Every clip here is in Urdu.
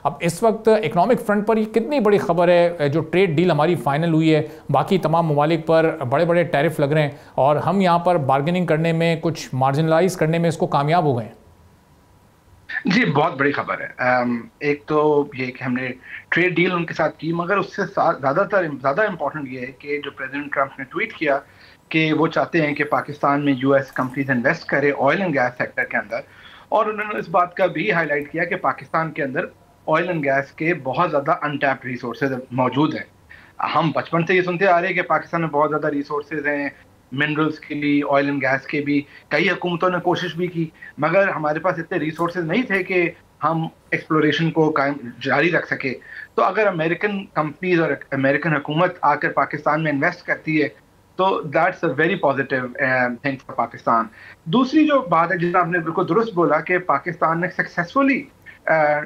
اب اس وقت اکنامک فرنٹ پر یہ کتنی بڑی خبر ہے جو ٹریڈ ڈیل ہماری فائنل ہوئی ہے، باقی تمام ممالک پر بڑے بڑے ٹیرف لگ رہے ہیں اور ہم یہاں پر بارگیننگ کرنے میں، کچھ مارجنلائز کرنے میں اس کو کامیاب ہو گئے ہیں؟ جی بہت بڑی خبر ہے۔ ایک تو یہ کہ ہم نے ٹریڈ ڈیل ان کے ساتھ کی، مگر اس سے زیادہ امپورٹنٹ یہ ہے کہ جو پریزیڈنٹ ٹرمپ نے ٹویٹ کیا کہ وہ چاہتے ہیں کہ پاکستان میں یو ایس کمپنیز انویسٹ کرے آئل اینڈ گیس سیکٹر کے اندر، اور انہوں نے اس بات کا بھی ہائی لائٹ کیا کہ پاکستان کے اندر آئل اینڈ گیس کے بہت زیادہ انٹیپڈ ریسورسز موجود ہیں۔ ہم بچپن سے یہ سنتے آ رہے ہیں کہ پاکستان میں بہت زیادہ ریسورسز ہیں، منرلز کے بھی، آئل اینڈ گیس کے بھی، کئی حکومتوں نے کوشش بھی کی، مگر ہمارے پاس اتنے ریسورسز نہیں تھے کہ ہم ایکسپلوریشن کو جاری رکھ سکے۔ تو اگر امریکن کمپنیز اور امریکن حکومت آ کر پاکستان میں انویسٹ کرتی ہے تو that's a very positive thing for Pakistan. دوسری جو بات ہے جس آپ نے بالکل درست بولا کہ پاکستان نے سکسیسفلی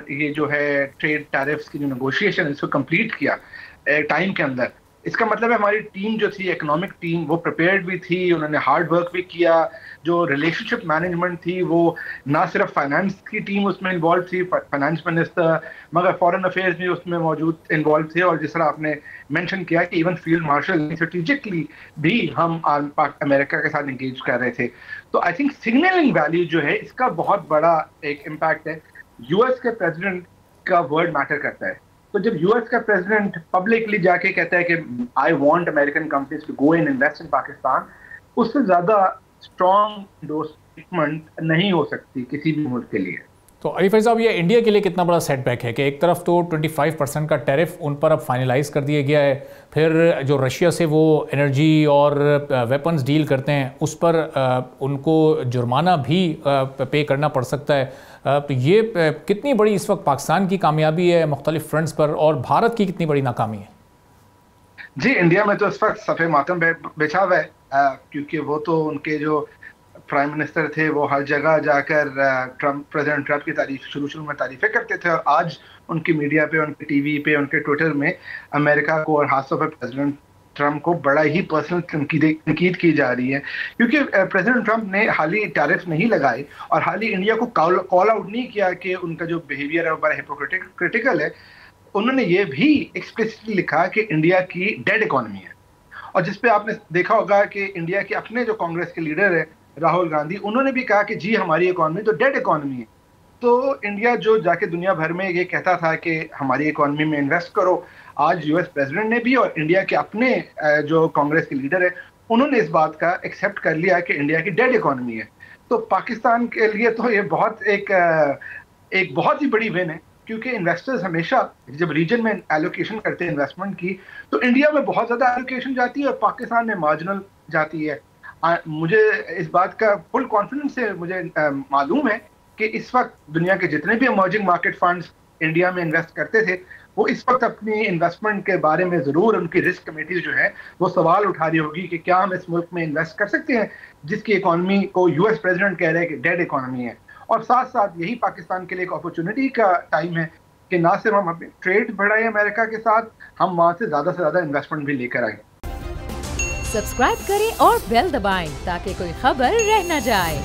یہ جو ہے ٹریڈ ٹیرفس کی جو نیگوشیشن اس کو کمپلیٹ کیا ٹائم کے اندر۔ اس کا مطلب ہے ہماری ٹیم جو تھی، اکنامک ٹیم، وہ پریپیئرڈ بھی تھی، انہوں نے ہارڈ ورک بھی کیا۔ جو ریلیشن شپ مینجمنٹ تھی وہ نہ صرف فائنانس کی ٹیم اس میں انوالو تھی، فائنانس منسٹر، مگر فارن افیئرز بھی اس میں موجود انوالو تھے، اور جس طرح آپ نے مینشن کیا کہ ایون فیلڈ مارشل اسٹریٹجکلی بھی ہم امریکہ کے ساتھ انگیج کر رہے تھے۔ تو آئی تھنک سگنلنگ ویلیو جو ہے اس کا بہت بڑا ایک امپیکٹ ہے۔ یو ایس کے پریزیڈنٹ کا ورڈ میٹر کرتا ہے، تو جب یو ایس کا پریزیڈنٹ پبلکلی جا کے کہتا ہے کہ I want American companies to go and invest in Pakistan, اس سے زیادہ اسٹرانگ انڈورسمنٹ نہیں ہو سکتی کسی بھی ملک کے لیے۔ تو علی فیض صاحب، یہ انڈیا کے لیے کتنا بڑا سیٹ بیک ہے کہ ایک طرف تو 25% کا ٹیرف ان پر اب فائنلائز کر دیا گیا ہے، پھر جو رشیا سے وہ انرجی اور ویپنز ڈیل کرتے ہیں اس پر ان کو جرمانہ بھی پے کرنا پڑ سکتا ہے۔ یہ کتنی بڑی اس وقت پاکستان کی کامیابی ہے مختلف فرنٹس پر، اور بھارت کی کتنی بڑی ناکامی ہے؟ جی انڈیا میں تو اس وقت صفحے ماتم بچھا ہوا ہے، کیونکہ وہ تو ان کے جو پرائم منسٹر تھے وہ ہر جگہ جا کر پریزیڈنٹ ٹرمپ کی تعریف شروع میں تعریفیں کرتے تھے، اور آج ان کی میڈیا پہ، ان کے ٹی وی پہ، ان کے ٹویٹر میں امریکہ کو اور خاص طور پر پریزیڈنٹ ٹرمپ کو بڑا ہی پرسنل تنقید کی جا رہی ہے، کیونکہ پریزیڈنٹ ٹرمپ نے حال ہی ٹیرف نہیں لگائے اور حال ہی انڈیا کو کال آؤٹ نہیں کیا کہ ان کا جو بیہیویئر ہے وہ بڑا ہپوکریٹیکل ہے۔ انہوں نے یہ بھی ایکسپلیسٹلی لکھا کہ انڈیا کی ڈیڈ اکانومی ہے، اور جس پہ آپ نے دیکھا ہوگا کہ انڈیا کے اپنے جو کانگریس کے لیڈر ہیں راہل گاندھی، انہوں نے بھی کہا کہ جی ہماری اکانومی تو ڈیڈ اکانومی ہے۔ تو انڈیا جو جا کے دنیا بھر میں یہ کہتا تھا کہ ہماری اکانومی میں انویسٹ کرو، آج یو ایس پریزیڈنٹ نے بھی اور انڈیا کے اپنے جو کانگریس کے لیڈر ہیں انہوں نے اس بات کا ایکسیپٹ کر لیا کہ انڈیا کی ڈیڈ اکانومی ہے۔ تو پاکستان کے لیے تو یہ ایک بہت ہی بڑی ون ہے، کیونکہ انویسٹرز ہمیشہ جب ریجن میں ایلوکیشن کرتے ہیں انویسٹمنٹ کی تو انڈیا میں بہت زیادہ ایلوکیشن جاتی ہے اور پاکستان میں مارجنل جاتی ہے۔ مجھے اس بات کا فل کانفیڈنس سے مجھے معلوم ہے کہ اس وقت دنیا کے جتنے بھی ایمرجنگ مارکیٹ فنڈز انڈیا میں انویسٹ کرتے تھے وہ اس وقت اپنی انویسٹمنٹ کے بارے میں ضرور ان کی رسک کمیٹیز جو ہے وہ سوال اٹھا رہی ہوگی کہ کیا ہم اس ملک میں انویسٹ کر سکتے ہیں جس کی اکانومی کو یو ایس پریزیڈنٹ کہہ رہے ہیں کہ ڈیڈ اکانومی ہے۔ اور ساتھ ساتھ یہی پاکستان کے لیے ایک اپرچونٹی کا ٹائم ہے کہ نہ صرف ہم اپنے ٹریڈ بڑھائیں امریکہ کے ساتھ، ہم وہاں سے زیادہ انویسٹمنٹ بھی لے کر آئیں۔ سبسکرائب کریں اور بیل دبائیں تاکہ کوئی خبر رہ نہ جائے۔